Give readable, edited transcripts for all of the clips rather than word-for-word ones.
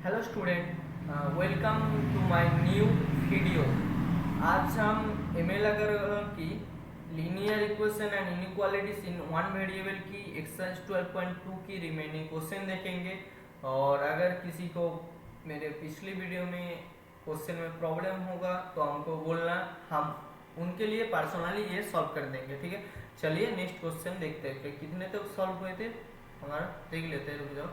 Hello student, welcome to my new video. आज हम ML Aggarwal की linear equation and inequalities in one variable की exercise 12.2 की remaining question देखेंगे। और अगर किसी को मेरे पिछली वीडियो में क्वेश्चन में प्रॉब्लम होगा तो हमको बोलना, हम उनके लिए पर्सनली ये सॉल्व कर देंगे। ठीक है, चलिए नेक्स्ट क्वेश्चन देखते हैं कि कितने तक सॉल्व हुए थे हमारा, देख लेते हैं। रुक जाओ।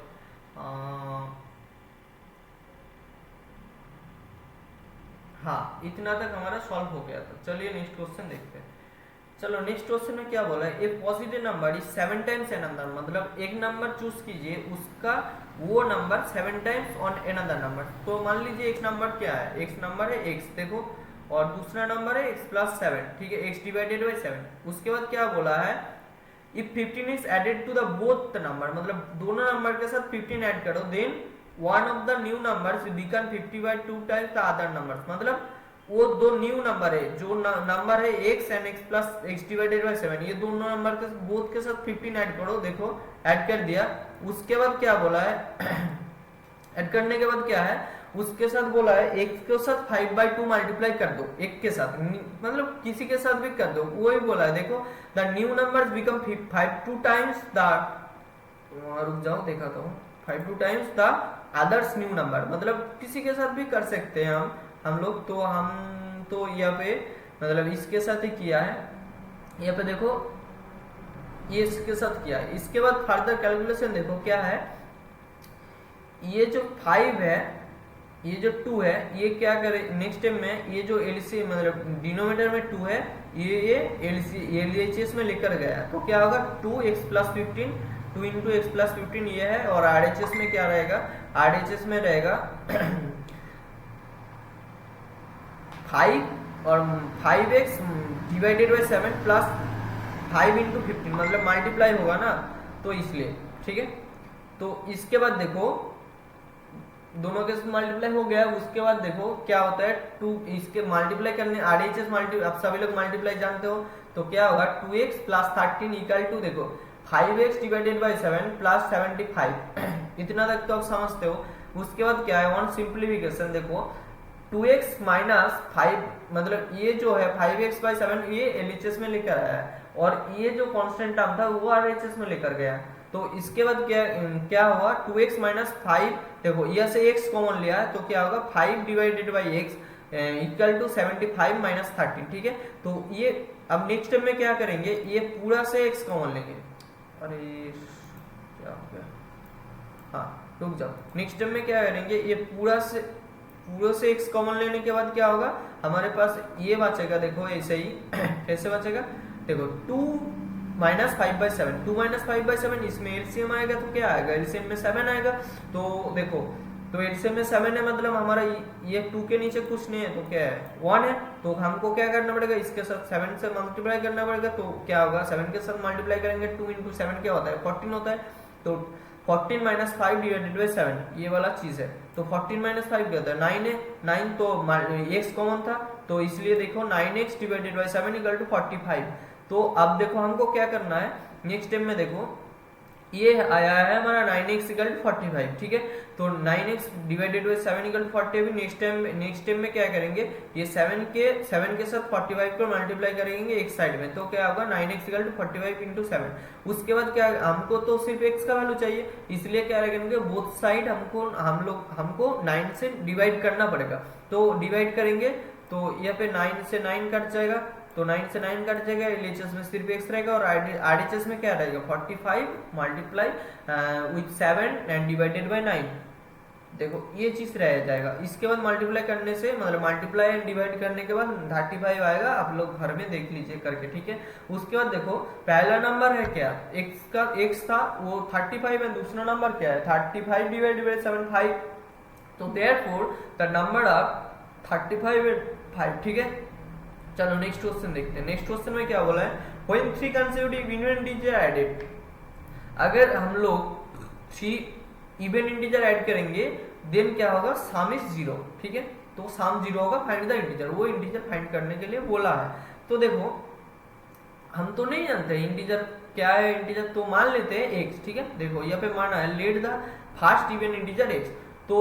हाँ, इतना तक हमारा सॉल्व हो गया था। चलिए नेक्स्ट क्वेश्चन देखते हैं। चलो नेक्स्ट क्वेश्चन में क्या बोला है, a positive number is 7 times an another, मतलब एक नंबर चूज कीजिए, उसका वो number 7 times on an another number. तो मान लीजिए एक नंबर क्या है, एक नंबर है x, देखो, और दूसरा नंबर है x प्लस 7। ठीक है, x डिवाइडेड बाई 7। उसके बाद क्या बोला है, if 15 is added to the both number, मतलब दोनों नंबर के साथ 15 ऐड करो, then one of the new numbers become 50/2 times the other numbers. मतलब वो दो न्यू नंबर है, जो नंबर है x and x plus x divided by 7, ये दोनों नंबर के बोथ के साथ 15 ऐड करो। देखो ऐड कर दिया। उसके बाद क्या बोला है ऐड करने के बाद क्या है, उसके साथ बोला है x के साथ 5/2 मल्टीप्लाई कर दो, एक के साथ, मतलब किसी के साथ भी कर दो, वही बोला है। देखो the new numbers become 5 times the, रुक जाओ दिखाता हूँ, 5 times the others new number, मतलब किसी के साथ भी कर सकते हैं हम लोग। तो हम तो यहाँ पे मतलब इसके साथ ही किया है, यहाँ पे देखो ये इसके साथ किया है। इसके बाद फर्दर कैलकुलेशन देखो क्या है, ये जो 5 है, ये जो 2 है, ये क्या करे नेक्स्ट टाइम में, ये जो एलसी मतलब डिनोमिनेटर में 2 है, ये एलसीएस में लेकर गया, तो क्या होगा 2x plus 15, 2 into x plus 15 ये है। और आरएचएस में क्या रहेगा, आरएचएस में रहेगा 5 और 5x divided by 7 plus 5 into 15, मतलब मल्टीप्लाई होगा ना, तो इसलिए। ठीक है, तो इसके बाद देखो दोनों के साथ मल्टीप्लाई हो गया। उसके बाद देखो क्या होता है, 2 इसके मल्टीप्लाई करने, आरएचएस मल्टीप्लाई, आप सभी लोग मल्टीप्लाई जानते हो, तो क्या होगा 2x प्लस 13 इक्वल टू, देखो 5x डिवाइडेड बाई 7 प्लस 75। इतना तक तो आप समझते हो। उसके बाद क्या है, वन सिंप्लीफिकेशन, देखो 2x माइनस 5, मतलब ये जो है 5x बाई 7 ये एलएचएस में लेकर आया है, और ये जो कांस्टेंट टर्म था वो आरएचएस में लेकर गया। तो इसके बाद क्या हुआ, 2x माइनस 5, देखो यह से x कॉमन लिया है, तो क्या होगा 5 divided by x equal to 75 minus 13। ठीक है, तो ये अब नेक्स्ट टाइम में क्या करेंगे, ये पूरा से x कॉमन लेंगे। अरे क्या हो गया, हाँ रुक जाओ, नेक्स्ट टाइम में क्या करेंगे, ये पूरा से x कॉमन लेने के बाद क्या होगा, हमारे पास ये बचेगा, देखो ऐसे ही कैसे बचेगा, देखो 2 माइनस 5/7, 2 माइनस 5/7, इसमें एलसीएम आएगा तो क्या आएगा, एलसीएम में 7 आएगा। तो देखो, तो एलसीएम में 7 है, मतलब हमारा ये 2 के नीचे कुछ नहीं है, तो क्या है 1 है। तो हमको क्या करना पड़ेगा, इसके साथ 7 से मल्टीप्लाई करना पड़ेगा। तो क्या होगा, 7 के साथ मल्टीप्लाई करेंगे, 2 इंटू 7 क्या होता है 14 होता है। तो 14 माइनस 5 डिवाइडेड बाई 7 ये वाला चीज है। तो 14 माइनस 5 क्या होता है 9 है, 9 तो x कॉमन था, तो इसलिए देखो 9x divided by 7 equal to 45। तो अब देखो हमको क्या करना है, नेक्स्ट स्टेप में देखो ये आया है हमारा 9x इक्वल टू 45। ठीक है, तो 9x divided by 7 equal to 45। Next time में क्या करेंगे, ये 7 के साथ 45 को मल्टीप्लाई करेंगे एक साइड में, तो क्या होगा 9x इक्वल टू 45 इंटू 7। उसके बाद क्या, हमको तो सिर्फ x का वैल्यू चाहिए, इसलिए क्या करेंगे, बोथ साइड हमको 9 से डिवाइड करना पड़ेगा। तो डिवाइड करेंगे, तो यहाँ पे 9 से 9 कट जाएगा, तो 9 से 9 कट जाएगा, एलएचएस में सिर्फ x रहेगा, और आरएचएस में क्या रहेगा 45 multiply with 7 and divided by 9। देखो ये चीज रह जाएगा। इसके बाद मल्टीप्लाई करने से, मतलब मल्टीप्लाई एंड डिवाइड करने के बाद 35 आएगा, आप लोग घर में देख लीजिए करके। ठीक है, उसके बाद देखो पहला नंबर है क्या, x था वो 35 है, दूसरा नंबर क्या है 35 डिवाइडेड बाय 7 5, तो देयरफॉर द नंबर ऑफ 35 है 5। ठीक है, चलो नेक्स्ट क्वेश्चन देखते हैं। नेक्स्ट क्वेश्चन में क्या बोला है, when 3 consecutive even integer added, अगर हम लोग 3 इवन इंटीजर ऐड करेंगे देन क्या होगा, सम इज 0। ठीक है, तो सम 0 होगा, फाइंड द इंटीजर, वो इंटीजर फाइंड करने के लिए बोला है। तो देखो हम तो नहीं जानते इंटीजर क्या है, इंटीजर तो मान लेते हैं x। ठीक है, देखो यहाँ पे माना है let the first even integer x, तो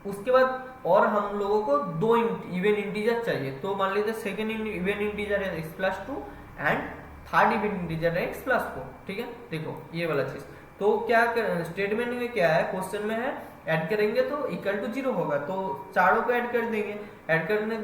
उसके बाद और हम लोगों को दो इवन इंटीजर चाहिए, तो मान लीजिए सेकेंड इवन इंटीजर है x+2 and third even integer है x+4, ठीक है। देखो ये वाला चीज, तो क्या स्टेटमेंट में क्या है, क्वेश्चन में है ऐड करेंगे तो इक्वल टू 0 होगा, तो चारों को ऐड कर देंगे। ऐड करने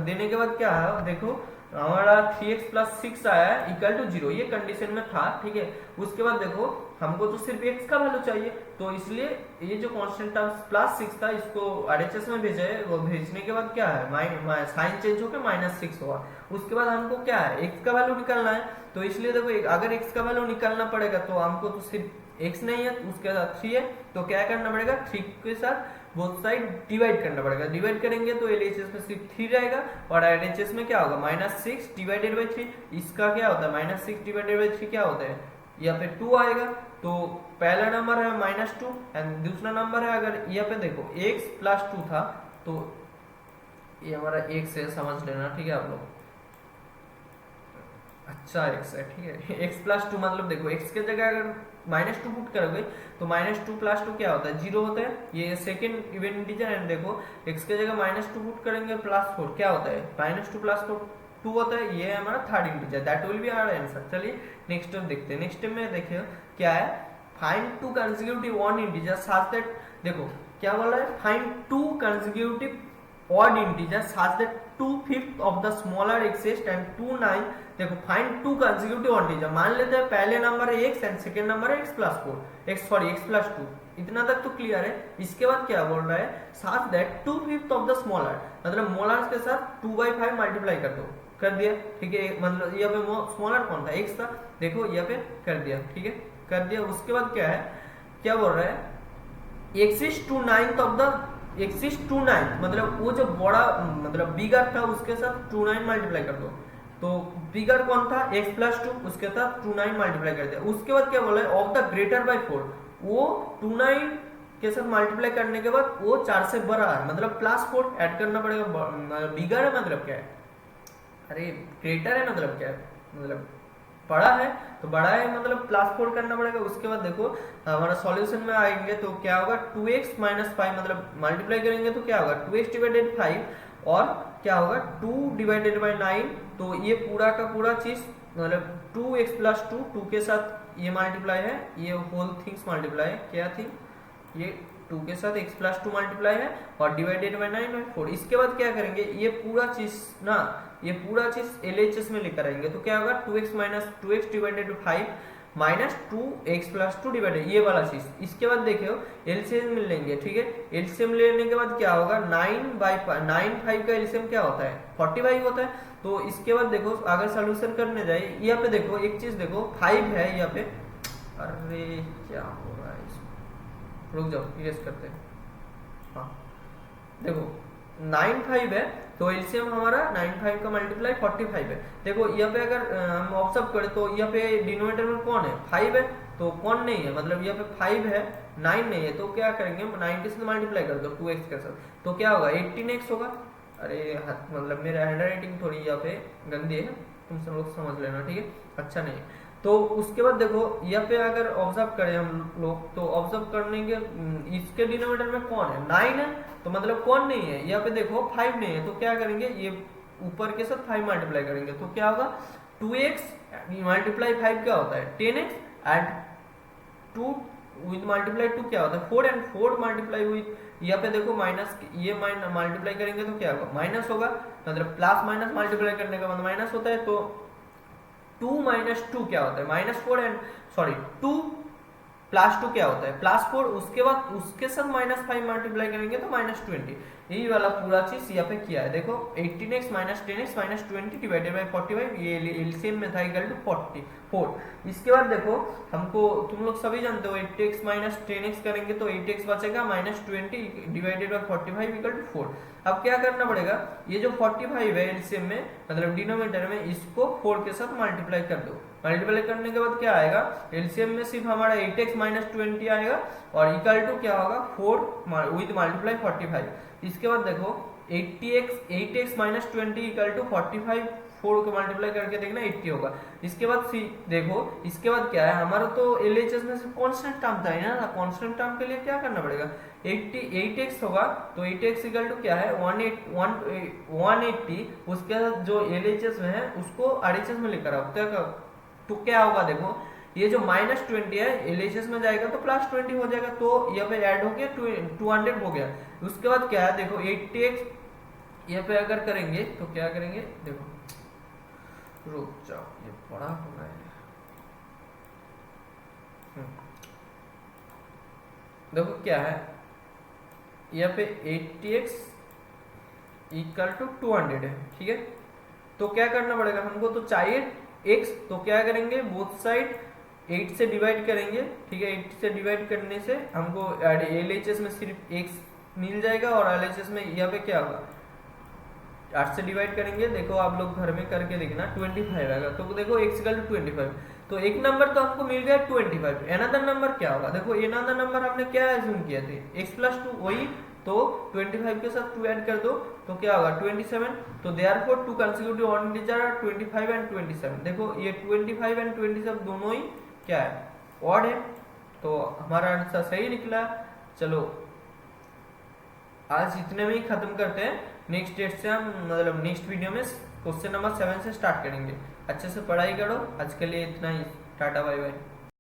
देने के बाद क्या है, देखो हमारा 3x + 6 आया है इक्वल टू 0, ये कंडीशन में था, ठीक है। उसके बाद देखो हमको तो सिर्फ x का वैल्यू चाहिए, तो इसलिए ये जो कांस्टेंट टर्म +6 था इसको RHS में भेजा है। वो भेजने के बाद क्या है, साइन चेंज होकर -6 हुआ। उसके बाद हमको क्या है, x का वैल्यू निकालना है, तो इसलिए देखो अगर x का वैल्यू निकालना पड़ेगा तो हमको तो सिर्फ x नहीं है, उसके साथ 3 है, तो क्या करना पड़ेगा, 3 के साथ बोथ साइड डिवाइड करना पड़ेगा। डिवाइड करेंगे तो LHS में सिर्फ 3 रहेगा और RHS में क्या होगा, -6 / 3। इसका क्या होता है, -6 / 3 क्या होता है, यहाँ पे 2 आएगा। तो पहला नंबर है -2 एंड दूसरा नंबर है, अगर यहाँ पे देखो x+2 था तो ये हमारा x है, समझ लेना, ठीक है आप लोग। अच्छा x है, ठीक है। x+2 मतलब देखो x के जगह अगर -2 पुट करोगे तो -2 + 2 क्या होता है, 0 होता है। ये सेकंड इवन इंटीजर है, देखो x के जगह -2 पुट करेंगे +4 क्या होता है, -2 + 4 2 होता है। ये है हमारा third integer, that will be our answer. चलिए नेक्स्ट स्टेप देखते हैं। नेक्स्ट स्टेप में देखिए क्या है, find 2 consecutive odd integer such that, देखो क्या बोल रहा है, फाइंड 2 कंसेक्यूटिव odd integer such that 2/5 of the smaller exists and 2 9, देखो फाइंड 2 कंसेक्यूटिव इंटीजर, मान लेते हैं पहले नंबर है x एंड सेकंड नंबर है x+2, इतना तक तो क्लियर है। इसके बाद क्या बोल रहा है, such that 2/5 of the smaller, मतलब मोलर्स के साथ 2/5 मल्टीप्लाई कर दो, कर दिया, ठीक है। मतलब यहाँ पे स्मॉलर कौन था, x था, देखो यहाँ पे कर दिया, ठीक है, कर दिया। उसके बाद क्या है, क्या बोल रहा है, एक्सिस्ट 2/9 ऑफ द, एक्सिस्ट 2/9 मतलब वो जो बड़ा मतलब बिगर था उसके साथ 2/9 मल्टीप्लाई कर दो, तो बिगर कौन था, x+2, उसके साथ 2/9 मल्टीप्लाई कर दिया। उसके बाद क्या बोला है, ऑफ द ग्रेटर बाय 4, वो 2/9 के साथ मल्टीप्लाई करने के बाद वो 4 से बड़ा है, मतलब +4 ऐड करना पड़ेगा। बिगर है मतलब क्या है, अरे ग्रेटर है मतलब क्या है, मतलब बड़ा है, तो बड़ा है मतलब +4 करना पड़ेगा। उसके बाद देखो हमारा सॉल्यूशन में आएंगे तो क्या होगा, 2x - 5 मतलब मल्टीप्लाई करेंगे तो क्या होगा, 2x / 5 और क्या होगा 2 / 9, तो ये पूरा का पूरा चीज मतलब 2x + 2 के साथ ये मल्टीप्लाई है, ये होल थिंग्स मल्टीप्लाई है, क्या थी ये 2 के साथ x+2 मल्टीप्लाई है और /9/4। इसके बाद क्या करेंगे, ये पूरा चीज ना, ये पूरा चीज LHS में लेकर आएंगे तो क्या होगा, 2x - 2x / 5 -2x+2 डिवाइडेड, ये वाला चीज। इसके बाद देखियो एलसीएम में लेंगे, ठीक है। एलसीएम लेने के बाद क्या होगा, 9/5 का एलसीएम क्या होता है, 45 होता है। तो इसके बाद देखो अगर सोल्यूशन करने जाए, यहाँ पे देखो एक चीज देखो 5 है यहाँ पे, अरे क्या हो रहा है, रुक जाओ इरेज करते हैं। हाँ देखो 9/5 है, तो एलसीएम हमारा 9/5 का मल्टीप्लाई 45 है। देखो यहाँ पे अगर हम ऑब्जर्व करें तो यहाँ पे डिनोमिनेटर में कौन है, 5 है, तो कौन नहीं है, मतलब यहाँ पे 5 है 9 नहीं है, तो क्या करेंगे 9 के साथ मल्टीप्लाई कर दो 2x के साथ, तो क्या होगा 18x होगा। अरे मतलब मेरा हैंड राइटिंग थोड़ी यहाँ पे गंदी है, तुम सब लोग समझ लेना, ठीक है, अच्छा नहीं है। तो उसके बाद देखो यहाँ पे अगर ऑब्जर्व करें हम लोग, तो ऑब्जर्व करने के इसके डिनोमिनेटर में कौन है, 9 है, तो मतलब कौन नहीं है, यहाँ पे देखो 5 नहीं है, तो क्या करेंगे ये ऊपर के साथ 5 मल्टीप्लाई करेंगे, तो क्या होगा 2x × 5 क्या होता है 10x एंड 2 विद मल्टीप्लाई 2 क्या होता है 4 एंड 4 मल्टीप्लाई विद, यहाँ पे देखो माइनस, ये मल्टीप्लाई करेंगे तो क्या होगा माइनस होगा, मतलब प्लस माइनस मल्टीप्लाई करने का मतलब माइनस होता है। तो 2 - 2 क्या होता है -4 एंड सॉरी 2 + 2 क्या होता है +4, उसके बाद उसके साथ -5 मल्टीप्लाई करेंगे तो -20, यही वाला पूरा चीज यहाँ पे किया है। देखो 18x - 10x - 20 डिवाइडेड बाय 45, ये एलसीएम में था इक्वल टू 44। इसके बाद देखो हमको, तुम लोग सभी जानते हो 8x - 10x करेंगे तो 8x बचेगा -20 डिवाइडेड बाय 45 इक्वल टू 4। अब क्या करना पड़ेगा, ये जो 45 है एलसीएम में मतलब डिनोमिनेटर में, इसको 4 के साथ मल्टीप्लाई कर दो। मल्टीप्लाई करने के बाद क्या आएगा, एलसीएम में सिर्फ हमारा 8x - 20 आएगा और इक्वल टू क्या होगा 4 विद मल्टीप्लाई 45। इसके बाद देखो 8x - 20 इक्वल टू 45 4 को मल्टीप्लाई करके देखना 80 होगा। इसके बाद सी देखो, इसके बाद क्या है हमारा, तो एलएचएस में से कांस्टेंट टर्म था ना, कांस्टेंट टर्म के लिए क्या करना पड़ेगा, 8x होगा, तो 8x इक्वल टू क्या है 180, उसके साथ जो एलएचएस में है उसको आरएचएस में लेकर आओ, तो क्या होगा देखो, ये जो -20 है एलएचएस में जाएगा तो +20 हो जाएगा, तो यहाँ पे ऐड हो गया 200 हो गया। उसके बाद क्या है देखो 80x यहाँ पे अगर करेंगे तो क्या करेंगे, देखो रुक जाओ ये बड़ा होना है, देखो क्या है यहाँ पे 80x इक्वल टू 200 है, ठीक है। तो क्या करना पड़ेगा हमको, तो चाहिए x, तो क्या करेंगे बोथ साइड 8 से डिवाइड करेंगे, ठीक है। 8 से डिवाइड करने से हमको एलएचएस में सिर्फ x मिल जाएगा और एलएचएस में यहाँ पे क्या होगा 8 से डिवाइड करेंगे, देखो आप लोग घर में करके देखना 25 आएगा, तो देखो x इक्वल टू 25, तो एक नंबर तो हमको मिल गया 25। अनदर नंबर क्या होगा, देखो अनदर नंबर हमने क्या एज्यूम किया थे x+2 वही, तो 25 के साथ 2 ऐड कर दो तो क्या होगा 27, तो therefore 2 consecutive odd integer are 25 and 27। देखो ये 25 एंड 27 दोनों ही क्या है ऑड है, तो हमारा आंसर सही निकला। चलो आज इतने में ही खत्म करते हैं, नेक्स्ट डेट से हम मतलब नेक्स्ट वीडियो में क्वेश्चन नंबर 7 से स्टार्ट करेंगे। अच्छे से पढ़ाई करो, आज के लिए इतना ही, टाटा बाय बाय।